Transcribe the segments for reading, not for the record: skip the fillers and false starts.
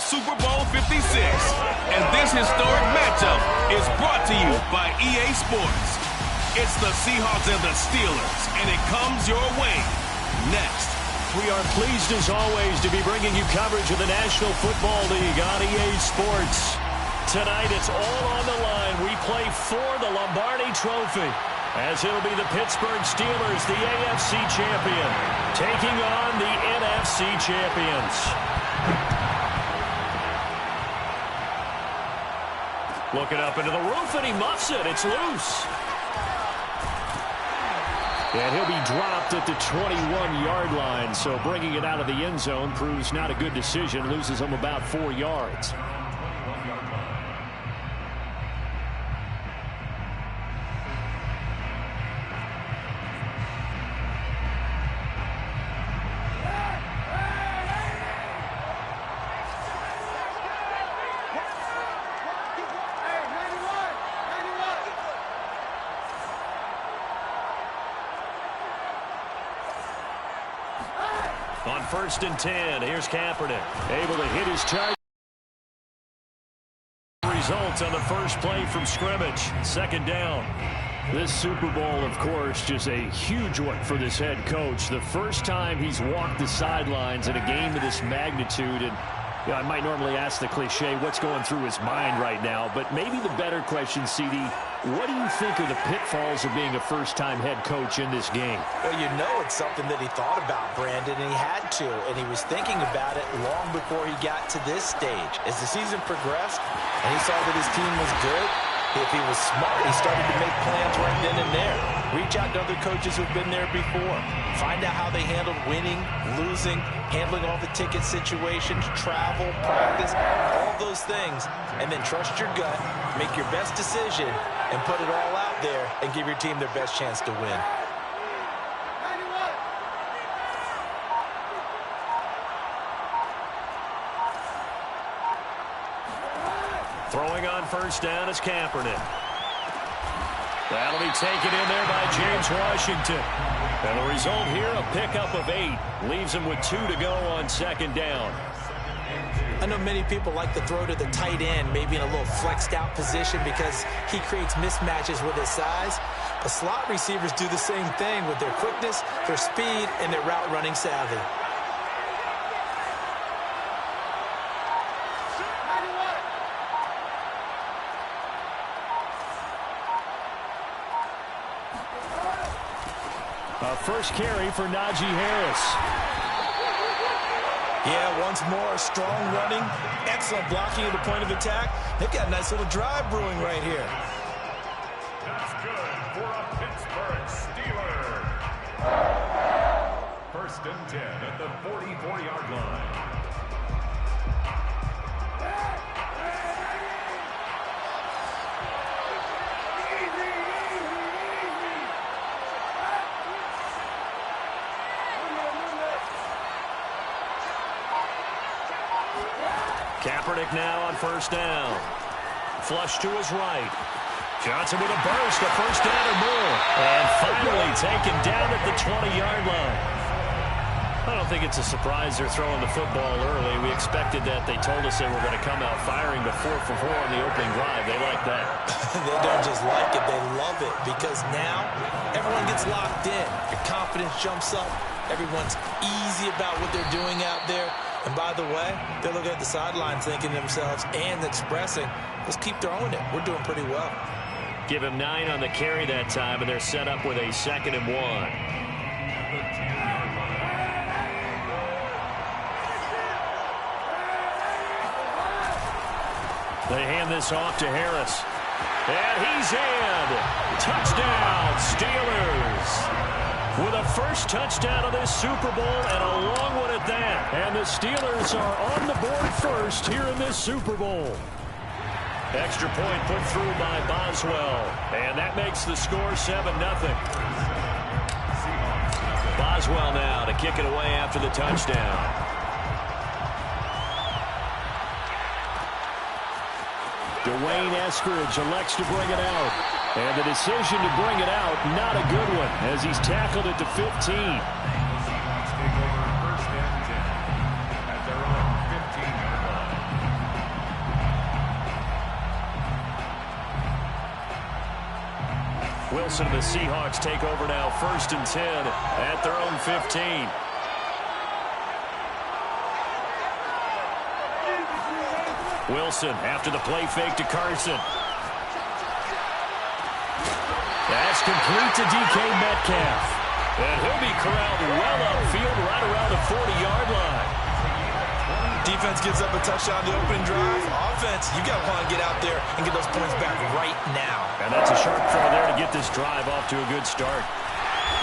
Super Bowl 56. And this historic matchup is brought to you by EA Sports. It's the Seahawks and the Steelers, and it comes your way next. We are pleased, as always, to be bringing you coverage of the National Football League on EA Sports. Tonight, it's all on the line. We play for the Lombardi Trophy, as it'll be the Pittsburgh Steelers, the AFC champion, taking on the NFC champions. Looking up into the roof, and he muffs it. It's loose. And he'll be dropped at the 21-yard line, so bringing it out of the end zone proves not a good decision. Loses him about 4 yards. On 1st and 10, here's Kaepernick, able to hit his target. Results on the first play from scrimmage. 2nd down. This Super Bowl, of course, just a huge one for this head coach. The first time he's walked the sidelines in a game of this magnitude. And I might normally ask the cliche, what's going through his mind right now? But maybe the better question, CD, what do you think are the pitfalls of being a first-time head coach in this game? Well, you know it's something that he thought about, Brandon, and he had to. And he was thinking about it long before he got to this stage. As the season progressed and he saw that his team was good, if he was smart, he started to make plans right then and there. Reach out to other coaches who've been there before. Find out how they handled winning, losing, handling all the ticket situations, travel, practice, all those things. And then trust your gut, make your best decision, and put it all out there and give your team their best chance to win. Throwing on 1st down is Kaepernick. That'll be taken in there by James Washington. And the result here, a pickup of 8. Leaves him with 2 to go on 2nd down. I know many people like to throw to the tight end, maybe in a little flexed out position because he creates mismatches with his size. But slot receivers do the same thing with their quickness, their speed, and their route running savvy. First carry for Najee Harris. Yeah, once more, strong running, excellent blocking at the point of attack. They've got a nice little drive brewing right here. That's good for a Pittsburgh Steeler. 1st and 10 at the 44-yard line. Kaepernick now on 1st down. Flush to his right. Johnson with a burst, a 1st down or more. And finally taken down at the 20-yard line. I don't think it's a surprise they're throwing the football early. We expected that. They told us they were going to come out firing the 4 for 4 on the opening drive. They like that. They don't just like it, they love it, because now everyone gets locked in. Your confidence jumps up. Everyone's easy about what they're doing out there. And by the way, they're looking at the sidelines thinking to themselves and expressing, let's keep throwing it. We're doing pretty well. Give him 9 on the carry that time, and they're set up with a 2nd and 1. They hand this off to Harris. And he's in. Touchdown, Steelers. With a first touchdown of this Super Bowl, and a long one at that. And the Steelers are on the board first here in this Super Bowl. Extra point put through by Boswell. And that makes the score 7-0. Boswell now to kick it away after the touchdown. Dwayne Eskridge elects to bring it out. And the decision to bring it out, not a good one, as he's tackled at the 15. Take over 1st and 10 at their own 15-yard line. Wilson and the Seahawks take over now, 1st and 10 at their own 15. Wilson after the play fake to Carson. That's complete to DK Metcalf. And he'll be corralled well upfield right around the 40-yard line. Defense gives up a touchdown the opening drive. Offense, you got to want to get out there and get those points back right now. And that's a sharp throw there to get this drive off to a good start.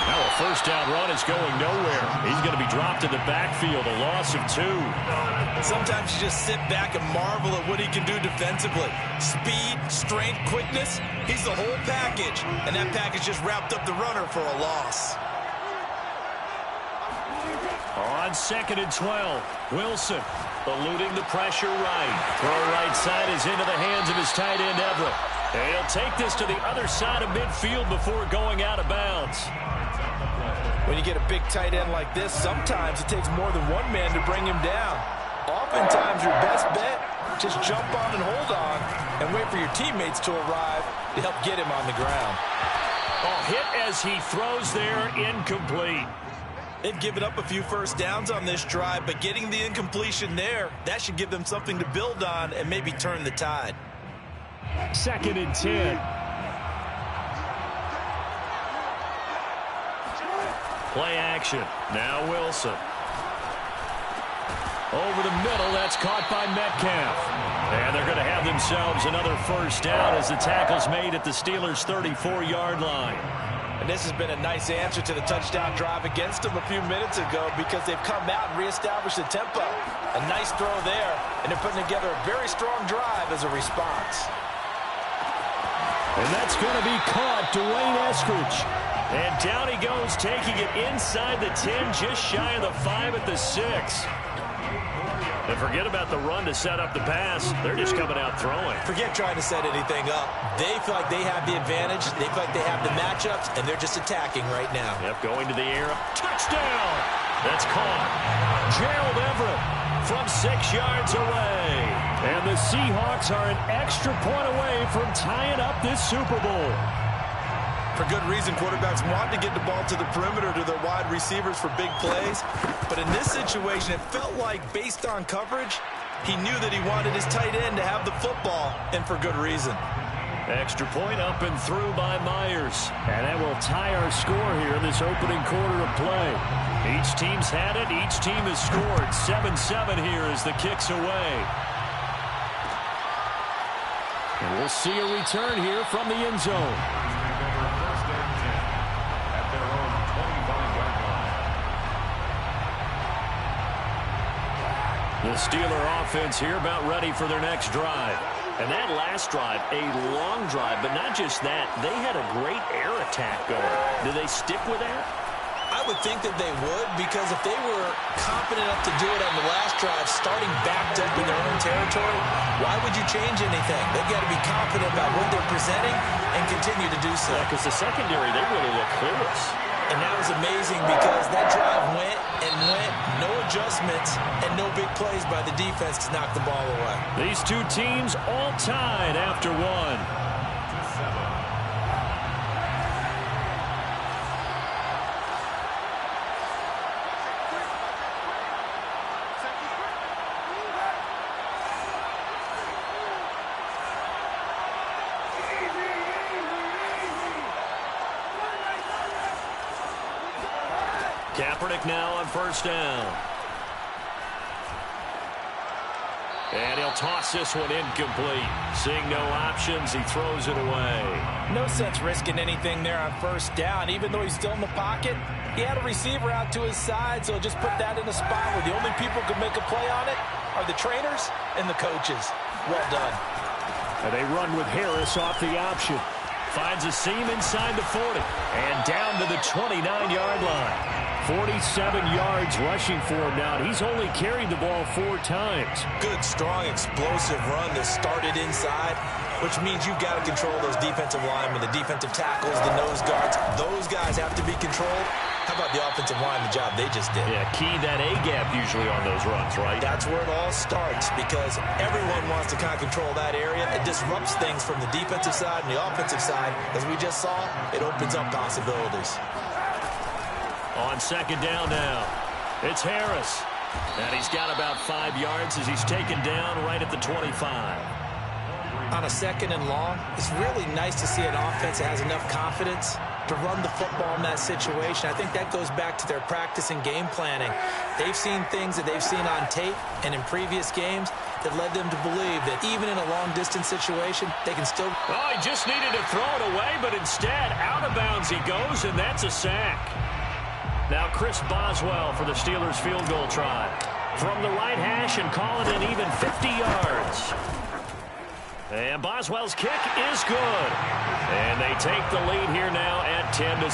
Now a 1st down run is going nowhere. He's going to be dropped in the backfield, a loss of 2. Sometimes you just sit back and marvel at what he can do defensively. Speed, strength, quickness, he's the whole package. And that package just wrapped up the runner for a loss. On 2nd and 12, Wilson eluding the pressure right. Throw right side is into the hands of his tight end, Everett. And he'll take this to the other side of midfield before going out of bounds. When you get a big tight end like this, sometimes it takes more than one man to bring him down. Oftentimes, your best bet, just jump on and hold on and wait for your teammates to arrive to help get him on the ground. Oh, hit as he throws there, incomplete. They've given up a few 1st downs on this drive, but getting the incompletion there, that should give them something to build on and maybe turn the tide. 2nd and 10. Play action. Now Wilson. Over the middle, that's caught by Metcalf. And they're going to have themselves another 1st down as the tackle's made at the Steelers' 34-yard line. And this has been a nice answer to the touchdown drive against them a few minutes ago because they've come out and reestablished the tempo. A nice throw there, and they're putting together a very strong drive as a response. And that's going to be caught, Dwayne Eskridge. And down he goes, taking it inside the 10, just shy of the 5 at the 6. And forget about the run to set up the pass. They're just coming out throwing. Forget trying to set anything up. They feel like they have the advantage. They feel like they have the matchups, and they're just attacking right now. Yep, going to the air. Touchdown! That's caught. Gerald Everett from 6 yards away. And the Seahawks are an extra point away from tying up this Super Bowl. For good reason, quarterbacks want to get the ball to the perimeter to their wide receivers for big plays. But in this situation, it felt like, based on coverage, he knew that he wanted his tight end to have the football, and for good reason. Extra point up and through by Myers. And that will tie our score here in this opening quarter of play. Each team's had it. Each team has scored. 7-7 here as the kick's away. And we'll see a return here from the end zone. The Steeler offense here about ready for their next drive. And that last drive, a long drive, but not just that. They had a great air attack going. Do they stick with that? I would think that they would, because if they were confident enough to do it on the last drive, starting backed up in their own territory, why would you change anything? They've got to be confident about what they're presenting and continue to do so. Because the secondary, they really look clueless. And that was amazing because that drive went and went, no adjustments, and no big plays by the defense to knock the ball away. These two teams all tied after one. Kaepernick now on 1st down. And he'll toss this one incomplete. Seeing no options, he throws it away. No sense risking anything there on 1st down. Even though he's still in the pocket, he had a receiver out to his side, so just put that in a spot where the only people who can make a play on it are the trainers and the coaches. Well done. And they run with Harris off the option. Finds a seam inside the 40. And down to the 29-yard line. 47 yards rushing for him now. He's only carried the ball 4 times. Good, strong, explosive run that started inside, which means you've got to control those defensive linemen, the defensive tackles, the nose guards. Those guys have to be controlled. How about the offensive line, the job they just did? Yeah, key that A-gap usually on those runs, right? That's where it all starts because everyone wants to kind of control that area. It disrupts things from the defensive side and the offensive side. As we just saw, it opens up possibilities. On second down now, it's Harris. And he's got about 5 yards as he's taken down right at the 25. On a second and long, it's really nice to see an offense that has enough confidence to run the football in that situation. I think that goes back to their practice and game planning. They've seen things that they've seen on tape and in previous games that led them to believe that even in a long-distance situation, they can still... Oh, he just needed to throw it away, but instead, out of bounds he goes, and that's a sack. Now Chris Boswell for the Steelers field goal try. From the right hash and call it an even 50 yards. And Boswell's kick is good. And they take the lead here now at 10-7.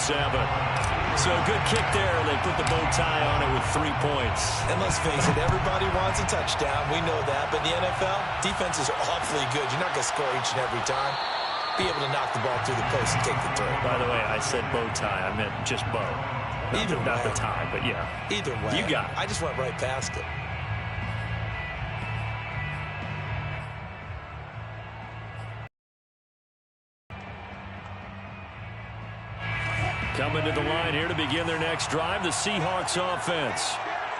So good kick there. They put the bow tie on it with 3 points. And let's face it, everybody wants a touchdown. We know that. But in the NFL, defenses are awfully good. You're not going to score each and every time. Be able to knock the ball through the post and take the throw. By the way, I said bow tie. I meant just bow. Either way. Not the tie, but yeah. Either way. You got it. I just went right past it. Coming to the line here to begin their next drive, the Seahawks offense.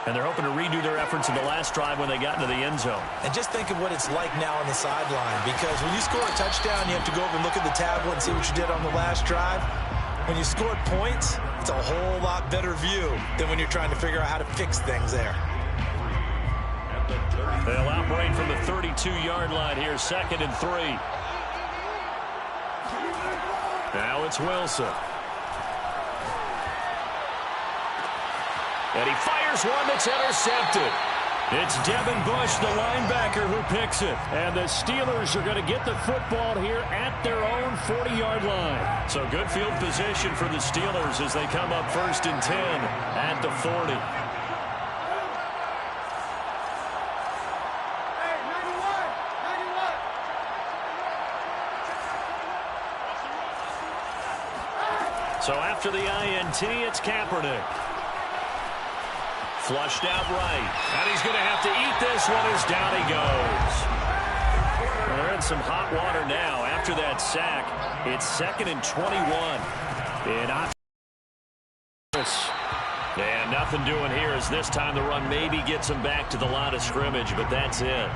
And they're hoping to redo their efforts in the last drive when they got into the end zone. And just think of what it's like now on the sideline. Because when you score a touchdown, you have to go over and look at the tablet and see what you did on the last drive. When you scored points, it's a whole lot better view than when you're trying to figure out how to fix things there. They'll operate from the 32-yard line here, 2nd and 3. Now it's Wilson. And he fires one that's intercepted. It's Devin Bush, the linebacker, who picks it. And the Steelers are going to get the football here at their own 40-yard line. So good field position for the Steelers as they come up 1st and 10 at the 40. So after the INT, it's Kaepernick. Flushed out right. And he's going to have to eat this one as down he goes. Well, they're in some hot water now. After that sack, it's 2nd and 21. And nothing doing here as this time the run maybe gets him back to the line of scrimmage, but that's it.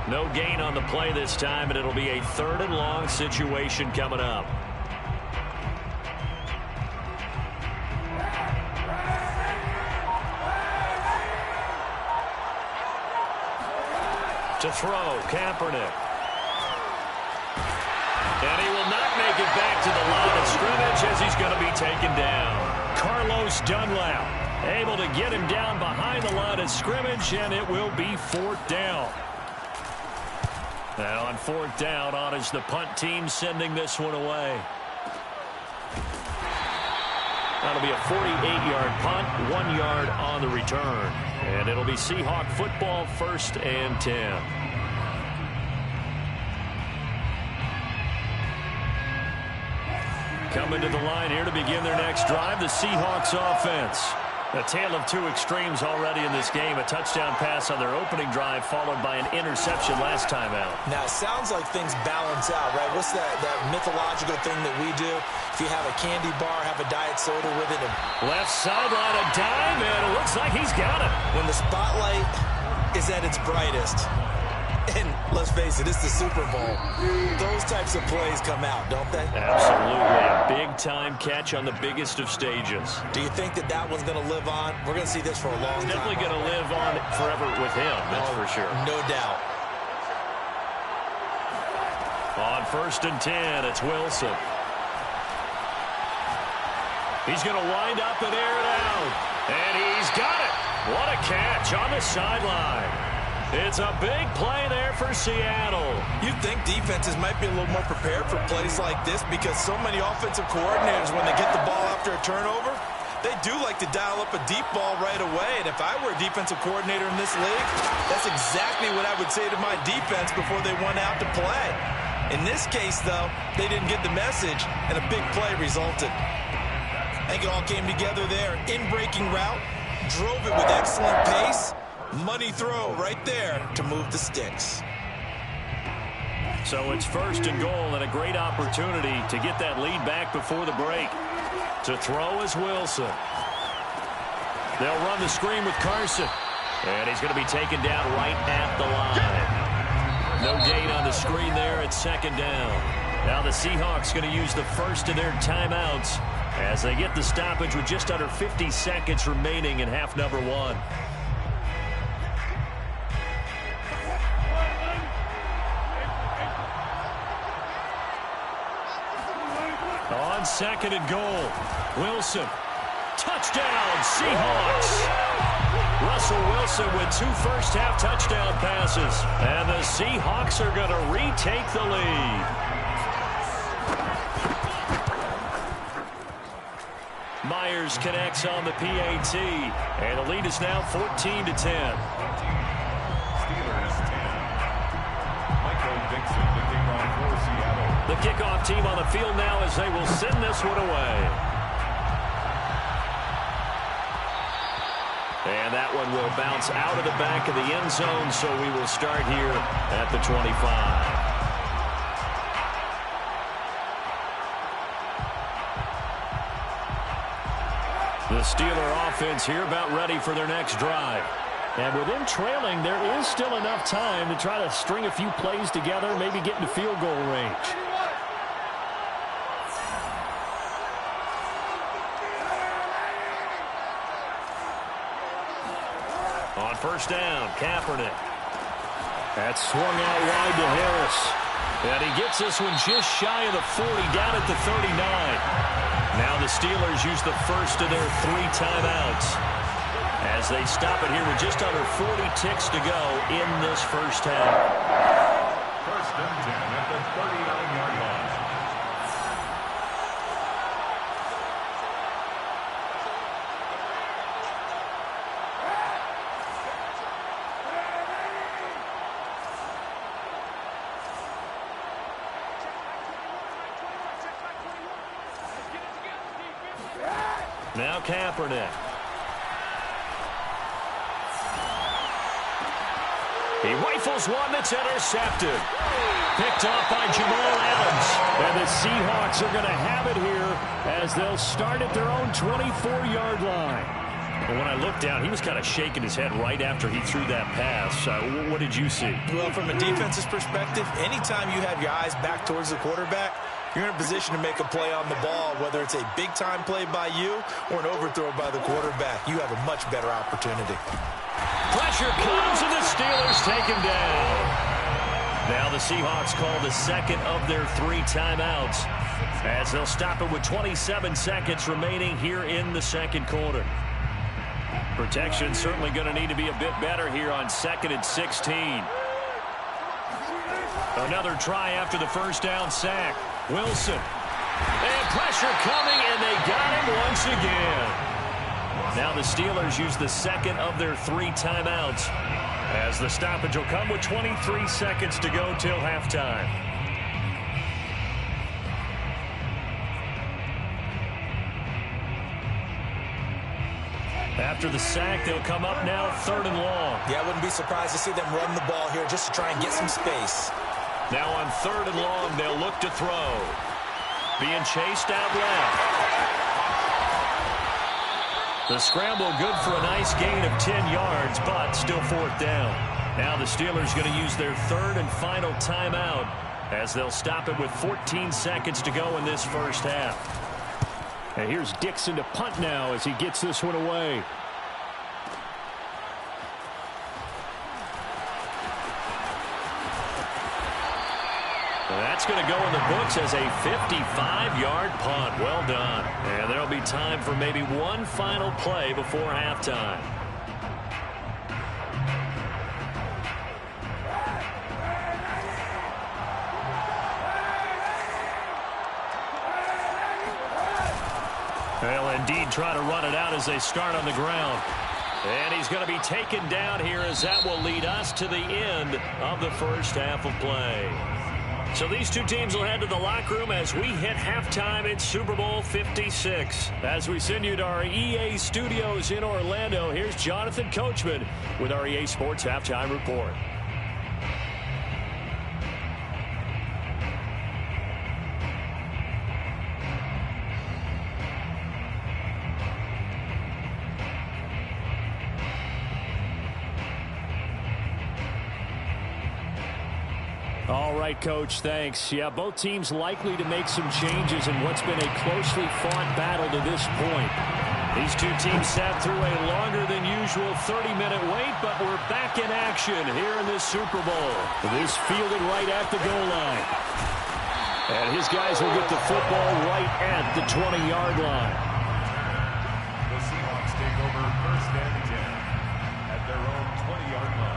No gain on the play this time, and it'll be a 3rd and long situation coming up. To throw, Kaepernick. And he will not make it back to the line of scrimmage as he's going to be taken down. Carlos Dunlap able to get him down behind the line of scrimmage, and it will be 4th down. Now on 4th down, on is the punt team sending this one away. That'll be a 48-yard punt, 1 yard on the return. And it'll be Seahawk football, 1st and 10. Coming to the line here to begin their next drive, the Seahawks offense. A tale of two extremes already in this game. A touchdown pass on their opening drive followed by an interception last time out. Now, it sounds like things balance out, right? What's that mythological thing that we do? If you have a candy bar, have a diet soda with it. And left sideline, a dime, and it looks like he's got it. When the spotlight is at its brightest, and let's face it, it's the Super Bowl, those types of plays come out, don't they? Absolutely. A big-time catch on the biggest of stages. Do you think that that one's going to live on? We're going to see this for a long time. Definitely going to live on forever with him, that's for sure. No doubt. On 1st and 10, it's Wilson. He's going to wind up and air it out. And he's got it. What a catch on the sideline. It's a big play there for Seattle. You'd think defenses might be a little more prepared for plays like this because so many offensive coordinators, when they get the ball after a turnover, they do like to dial up a deep ball right away. And if I were a defensive coordinator in this league, that's exactly what I would say to my defense before they went out to play. In this case, though, they didn't get the message, and a big play resulted. I think it all came together there. In-breaking route, drove it with excellent pace. Money throw right there to move the sticks. So it's 1st and goal and a great opportunity to get that lead back before the break. To throw is Wilson. They'll run the screen with Carson. And he's going to be taken down right at the line. No gain on the screen there. It's 2nd down. Now the Seahawks going to use the first of their timeouts as they get the stoppage with just under 50 seconds remaining in half number 1. On 2nd and goal, Wilson. Touchdown, Seahawks. Russell Wilson with 2 first-half touchdown passes. And the Seahawks are going to retake the lead. Myers connects on the PAT. And the lead is now 14-10. Steelers 10. Michael Dixon, the kickoff for Seattle. The kickoff team on the field now as they will send this one away. And that one will bounce out of the back of the end zone, so we will start here at the 25. The Steeler offense here about ready for their next drive. And with them trailing, there is still enough time to try to string a few plays together, maybe get into field goal range. On 1st down, Kaepernick. That's swung out wide to Harris. And he gets this one just shy of the 40, down at the 39. Now the Steelers use the first of their 3 timeouts as they stop it here with just under 40 ticks to go in this first half. 1st and 10 at the 39-yard line. Now Kaepernick. He rifles one that's intercepted. Picked off by Jamal Adams. And the Seahawks are going to have it here as they'll start at their own 24-yard line. And when I looked down, he was kind of shaking his head right after he threw that pass. What did you see? Well, from a defense's perspective, anytime you have your eyes back towards the quarterback, you're in a position to make a play on the ball, whether it's a big-time play by you or an overthrow by the quarterback. You have a much better opportunity. Pressure comes, and the Steelers take him down. Now the Seahawks call the second of their 3 timeouts as they'll stop it with 27 seconds remaining here in the 2nd quarter. Protection certainly going to need to be a bit better here on 2nd and 16. Another try after the 1st down sack. Wilson. And pressure coming, and they got him once again. Now the Steelers use the 2nd of their 3 timeouts as the stoppage will come with 23 seconds to go till halftime. After the sack, they'll come up now 3rd and long. Yeah, I wouldn't be surprised to see them run the ball here just to try and get some space. Now on 3rd and long, they'll look to throw. Being chased out left. The scramble good for a nice gain of 10 yards, but still 4th down. Now the Steelers going to use their 3rd and final timeout as they'll stop it with 14 seconds to go in this first half. And here's Dixon to punt now as he gets this one away. That's going to go in the books as a 55-yard punt. Well done. And there'll be time for maybe one final play before halftime. They'll indeed try to run it out as they start on the ground. And he's going to be taken down here as that will lead us to the end of the first half of play. So these two teams will head to the locker room as we hit halftime in Super Bowl 56. As we send you to our EA studios in Orlando, here's Jonathan Coachman with our EA Sports Halftime Report. All right, Coach, thanks. Yeah, both teams likely to make some changes in what's been a closely fought battle to this point. These two teams sat through a longer than usual 30-minute wait, but we're back in action here in this Super Bowl. This fielded right at the goal line. And his guys will get the football right at the 20-yard line. The Seahawks take over first and 10 at their own 20-yard line.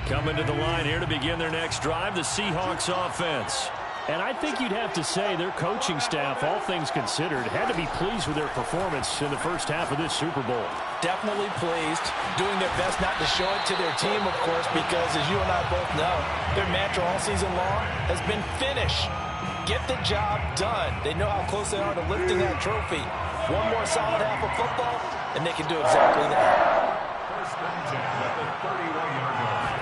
Coming to the line here to begin their next drive, the Seahawks offense. And I think you'd have to say their coaching staff, all things considered, had to be pleased with their performance in the first half of this Super Bowl. Definitely pleased, doing their best not to show it to their team, of course, because as you and I both know, their mantra all season long has been finish. Get the job done. They know how close they are to lifting that trophy. One more solid half of football, and they can do exactly that. First and 10 at the 31-yard line.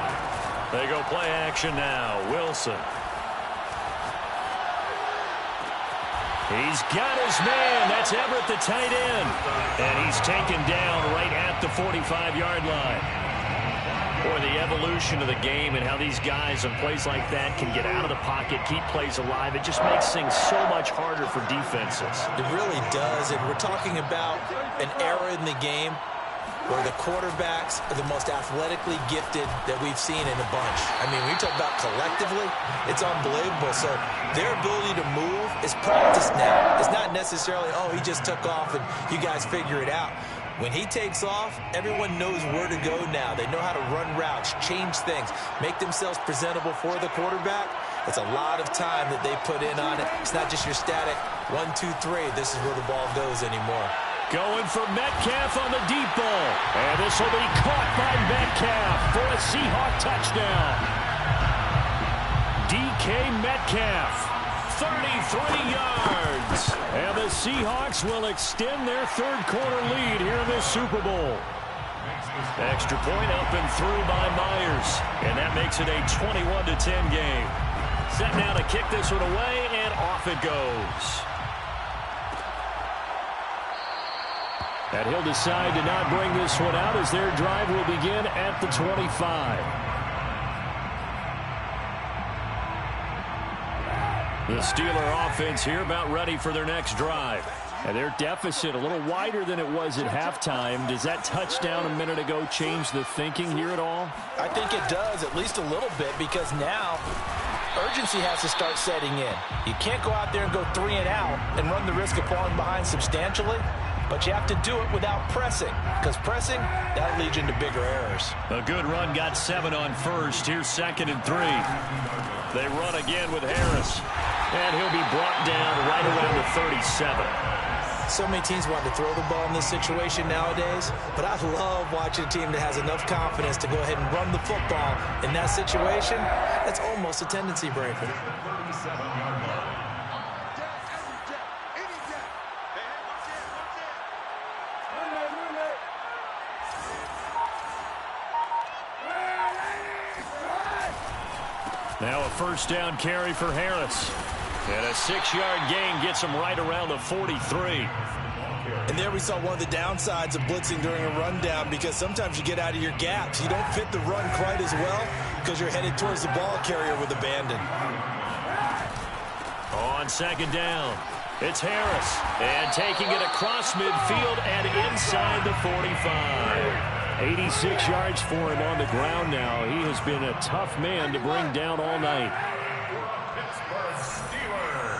They go play action now. Wilson. He's got his man. That's Everett, the tight end. And he's taken down right at the 45-yard line. Boy, the evolution of the game and how these guys in plays like that can get out of the pocket, keep plays alive, it just makes things so much harder for defenses. It really does, and we're talking about an era in the game where the quarterbacks are the most athletically gifted that we've seen in a bunch. I mean, when you talk about collectively, it's unbelievable. So their ability to move is practiced now. It's not necessarily, oh, he just took off and you guys figure it out. When he takes off, everyone knows where to go now. They know how to run routes, change things, make themselves presentable for the quarterback. It's a lot of time that they put in on it. It's not just your static 1, 2, 3. This is where the ball goes anymore. Going for Metcalf on the deep ball. And this will be caught by Metcalf for a Seahawk touchdown. DK Metcalf, 33 yards. And the Seahawks will extend their third-quarter lead here in this Super Bowl. Extra point up and through by Myers. And that makes it a 21-10 game. Set now to kick this one away, and off it goes. And he'll decide to not bring this one out as their drive will begin at the 25. The Steeler offense here about ready for their next drive. And their deficit a little wider than it was at halftime. Does that touchdown a minute ago change the thinking here at all? I think it does, at least a little bit, because now urgency has to start setting in. You can't go out there and go 3 and out and run the risk of falling behind substantially. But you have to do it without pressing, because pressing, that'll lead you into bigger errors. A good run, got 7 on first. Here's 2nd and 3. They run again with Harris. And he'll be brought down right around the 37. So many teams want to throw the ball in this situation nowadays, but I love watching a team that has enough confidence to go ahead and run the football in that situation. That's almost a tendency breaker. Now a first down carry for Harris. And a 6-yard gain gets him right around the 43. And there we saw one of the downsides of blitzing during a rundown, because sometimes you get out of your gaps. You don't fit the run quite as well because you're headed towards the ball carrier with abandon. On 2nd down, it's Harris. And taking it across midfield and inside the 45. 86 yards for him on the ground now. He has been a tough man to bring down all night. Pittsburgh Steelers.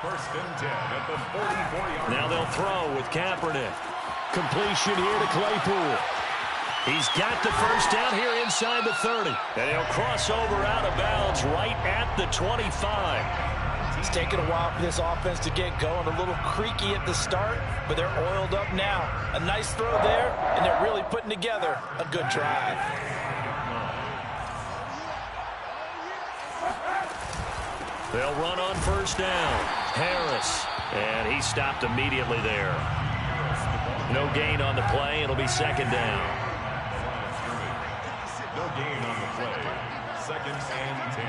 First and 10 at the 44-yard line. Now they'll throw with Kaepernick. Completion here to Claypool. He's got the first down here inside the 30. And he'll cross over out of bounds right at the 25. It's taken a while for this offense to get going. A little creaky at the start, but they're oiled up now. A nice throw there, and they're really putting together a good drive. They'll run on first down. Harris, and he stopped immediately there. No gain on the play. It'll be second down. No gain on the play. 2nd and 10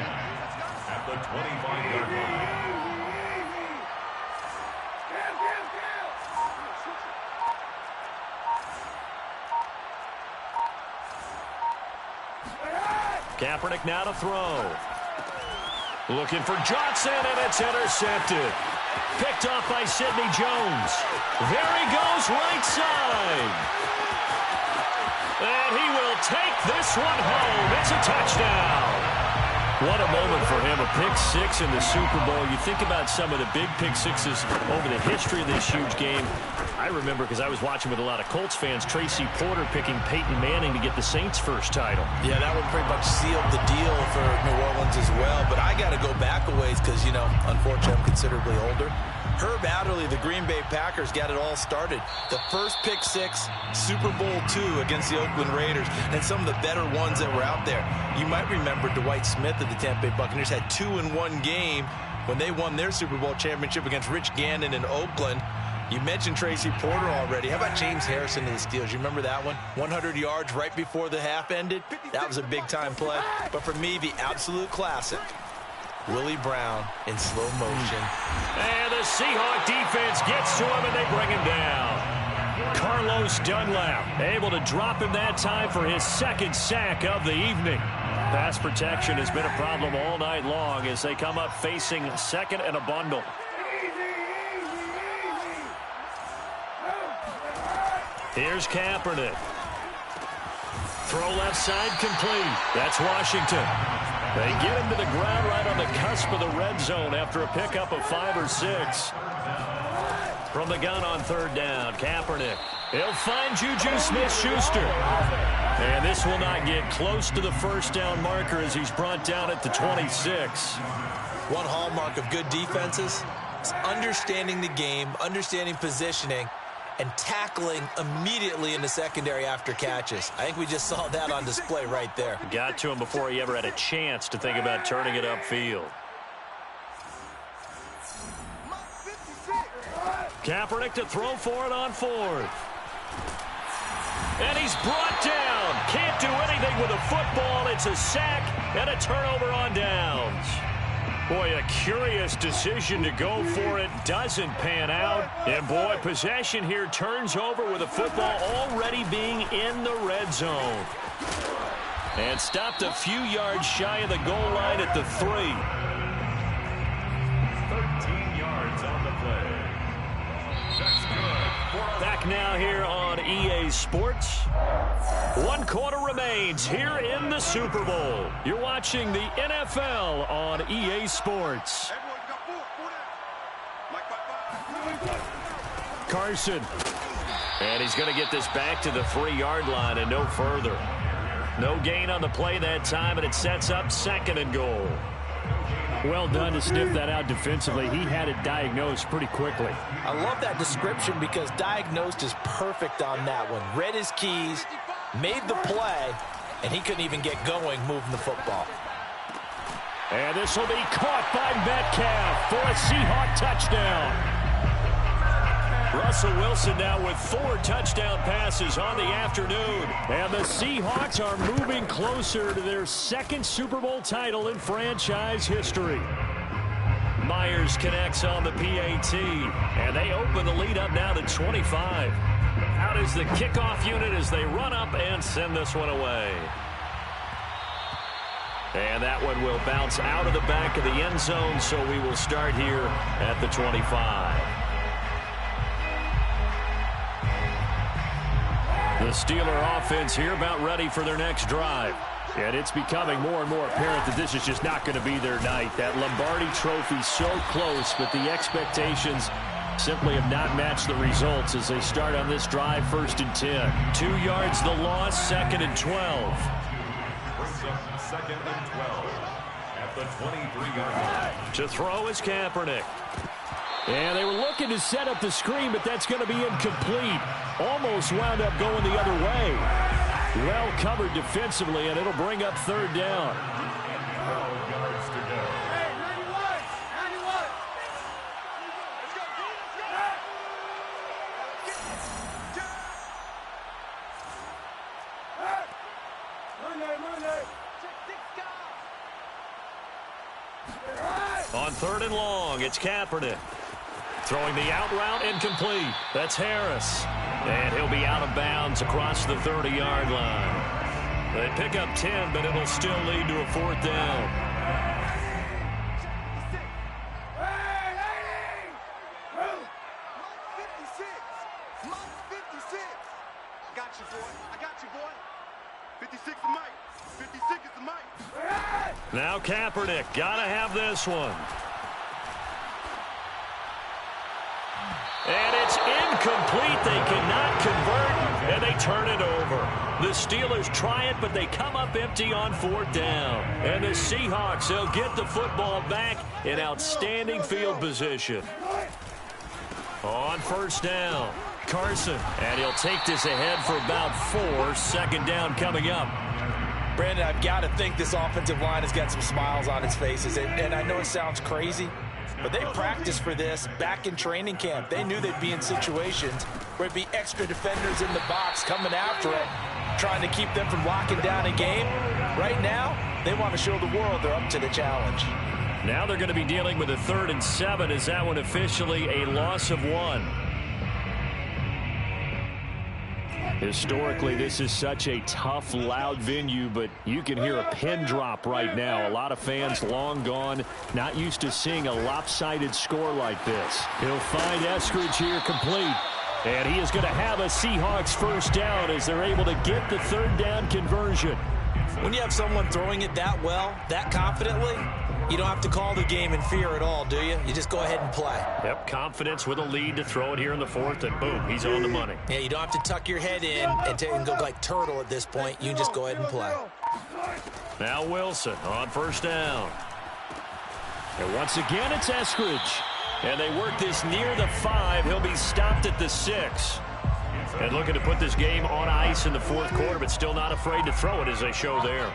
at the 25-yard line. Kaepernick now to throw. Looking for Johnson, and it's intercepted. Picked off by Sidney Jones. There he goes, right side. And he will take this one home. It's a touchdown. What a moment for him, a pick six in the Super Bowl. You think about some of the big pick sixes over the history of this huge game. I remember, because I was watching with a lot of Colts fans, Tracy Porter picking Peyton Manning to get the Saints' first title. Yeah, that one pretty much sealed the deal for New Orleans as well. But I got to go back a ways because, you know, unfortunately I'm considerably older. Herb Adderley, the Green Bay Packers, got it all started. The first pick six, Super Bowl II against the Oakland Raiders, and some of the better ones that were out there. You might remember Dwight Smith of the Tampa Bay Buccaneers had 2 in one game when they won their Super Bowl championship against Rich Gannon in Oakland. You mentioned Tracy Porter already. How about James Harrison of the Steelers? You remember that one? 100 yards right before the half ended. That was a big-time play. But for me, the absolute classic, Willie Brown in slow motion. And the Seahawk defense gets to him, and they bring him down. Carlos Dunlap able to drop him that time for his 2nd sack of the evening. Pass protection has been a problem all night long as they come up facing 2nd and a bundle. Here's Kaepernick. Throw left side complete. That's Washington. They get him to the ground right on the cusp of the red zone after a pickup of 5 or 6. From the gun on 3rd down, Kaepernick. He'll find Juju Smith-Schuster. And this will not get close to the first down marker as he's brought down at the 26. One hallmark of good defenses is understanding the game, understanding positioning, and tackling immediately in the secondary after catches. I think we just saw that on display right there. Got to him before he ever had a chance to think about turning it upfield. Kaepernick to throw for it on 4th. And he's brought down. Can't do anything with a football. It's a sack and a turnover on downs. Boy, a curious decision to go for it. Doesn't pan out. And, boy, possession here turns over with a football already being in the red zone. And stopped a few yards shy of the goal line at the 3. 13 yards on the play. That's good. Back now here on EA Sports. 1 quarter remains here in the Super Bowl. You're watching the NFL on EA Sports. Carson. And he's going to get this back to the 3-yard line and no further. No gain on the play that time, and it sets up 2nd and goal. Well done to sniff that out defensively. He had it diagnosed pretty quickly. I love that description because diagnosed is perfect on that one. Read his keys, made the play, and he couldn't even get going moving the football. And this will be caught by Metcalf for a Seahawk touchdown. Russell Wilson now with 4 touchdown passes on the afternoon. And the Seahawks are moving closer to their 2nd Super Bowl title in franchise history. Myers connects on the PAT. And they open the lead up now to 25. Out is the kickoff unit as they run up and send this one away. And that one will bounce out of the back of the end zone, so we will start here at the 25. The Steeler offense here about ready for their next drive. And it's becoming more and more apparent that this is just not going to be their night. That Lombardi Trophy so close, but the expectations simply have not matched the results as they start on this drive 1st and 10. 2 yards the loss, 2nd and 12. Brings up 2nd and 12 at the 23-yard line. To throw is Kaepernick. And they were looking to set up the screen, but that's going to be incomplete. Almost wound up going the other way. Well covered defensively, and it'll bring up third down. 12 yards to go. On third and long, it's Kaepernick. Throwing the out route, incomplete. That's Harris. And he'll be out of bounds across the 30-yard line. They pick up 10, but it'll still lead to a fourth down. Now Kaepernick, gotta have this one. And it's incomplete. They cannot convert, and they turn it over. The Steelers try it, but they come up empty on fourth down. And the Seahawks, they'll get the football back in outstanding field position. On first down, Carson. And he'll take this ahead for about 4. Second down coming up. Brandon, I've got to think this offensive line has got some smiles on its faces. And I know it sounds crazy, but they practiced for this back in training camp. They knew they'd be in situations where it'd be extra defenders in the box coming after it, trying to keep them from locking down a game. Right now, they want to show the world they're up to the challenge. Now they're going to be dealing with a 3rd and 7. Is that one officially a loss of 1? Historically, this is such a tough, loud venue, but you can hear a pin drop right now. A lot of fans long gone, not used to seeing a lopsided score like this. He'll find Eskridge here complete, and he is going to have a Seahawks first down as they're able to get the 3rd down conversion. When you have someone throwing it that well, that confidently, you don't have to call the game in fear at all, do you? You just go ahead and play. Yep, confidence with a lead to throw it here in the 4th, and boom, he's on the money. Yeah, you don't have to tuck your head in and go like turtle at this point. You can just go ahead and play. Now Wilson on first down. And once again, it's Eskridge. And they work this near the 5. He'll be stopped at the 6. And looking to put this game on ice in the 4th quarter, but still not afraid to throw it as they show there.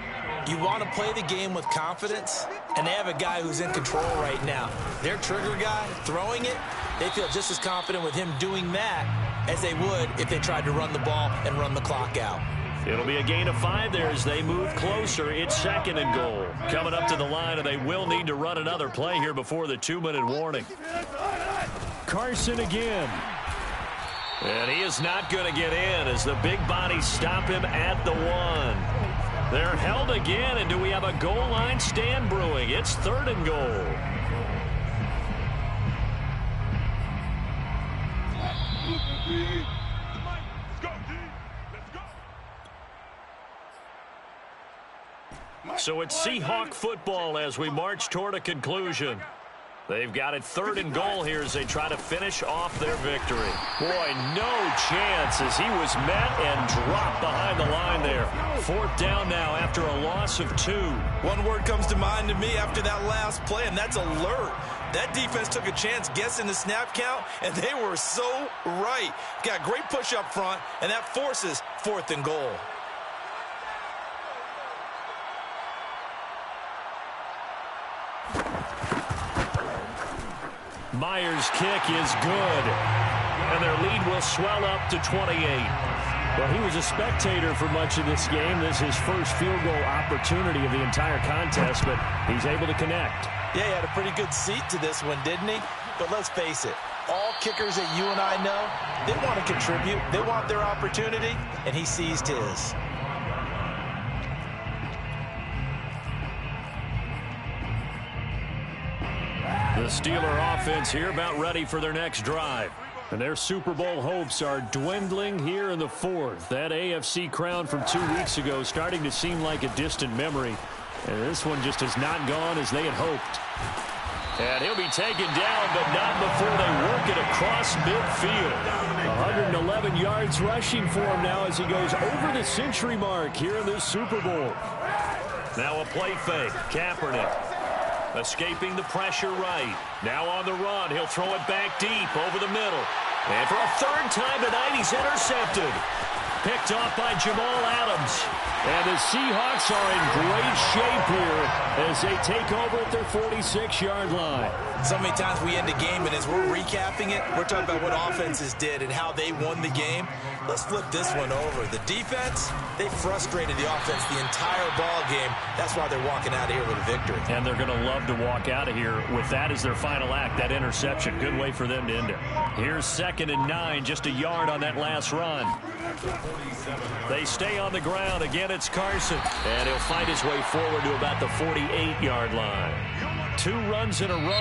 You want to play the game with confidence, and they have a guy who's in control right now. Their trigger guy throwing it, they feel just as confident with him doing that as they would if they tried to run the ball and run the clock out. It'll be a gain of 5 there as they move closer. It's 2nd and goal. Coming up to the line, and they will need to run another play here before the 2-minute warning. Carson again. And he is not going to get in as the big bodies stop him at the 1. They're held again, and do we have a goal line stand brewing? It's 3rd and goal. So it's Seahawk football as we march toward a conclusion. They've got it 3rd and goal here as they try to finish off their victory. Boy, no chance as he was met and dropped behind the line there. 4th down now after a loss of 2. One word comes to mind to me after that last play, and that's alert. That defense took a chance guessing the snap count, and they were so right. Got great push up front, and that forces 4th and goal. Myers' kick is good, and their lead will swell up to 28. Well, he was a spectator for much of this game. This is his first field goal opportunity of the entire contest, but he's able to connect. Yeah, he had a pretty good seat to this one, didn't he? But let's face it, all kickers that you and I know, they want to contribute. They want their opportunity, and he seized his. The Steeler offense here about ready for their next drive. And their Super Bowl hopes are dwindling here in the 4th. That AFC crown from 2 weeks ago starting to seem like a distant memory. And this one just has not gone as they had hoped. And he'll be taken down, but not before they work it across midfield. 111 yards rushing for him now as he goes over the century mark here in this Super Bowl. Now a play fake. Kaepernick. Escaping the pressure right. Now on the run. He'll throw it back deep over the middle. And for a third time tonight, he's intercepted. Picked off by Jamal Adams. And the Seahawks are in great shape here as they take over at their 46-yard line. So many times we end a game, and as we're recapping it, we're talking about what offenses did and how they won the game. Let's flip this one over. The defense, they frustrated the offense the entire ball game. That's why they're walking out of here with a victory. And they're going to love to walk out of here with that as their final act, that interception. Good way for them to end it. Here's 2nd and 9, just a yard on that last run. They stay on the ground. Again, it's Carson. And he'll find his way forward to about the 48-yard line. 2 runs in a row.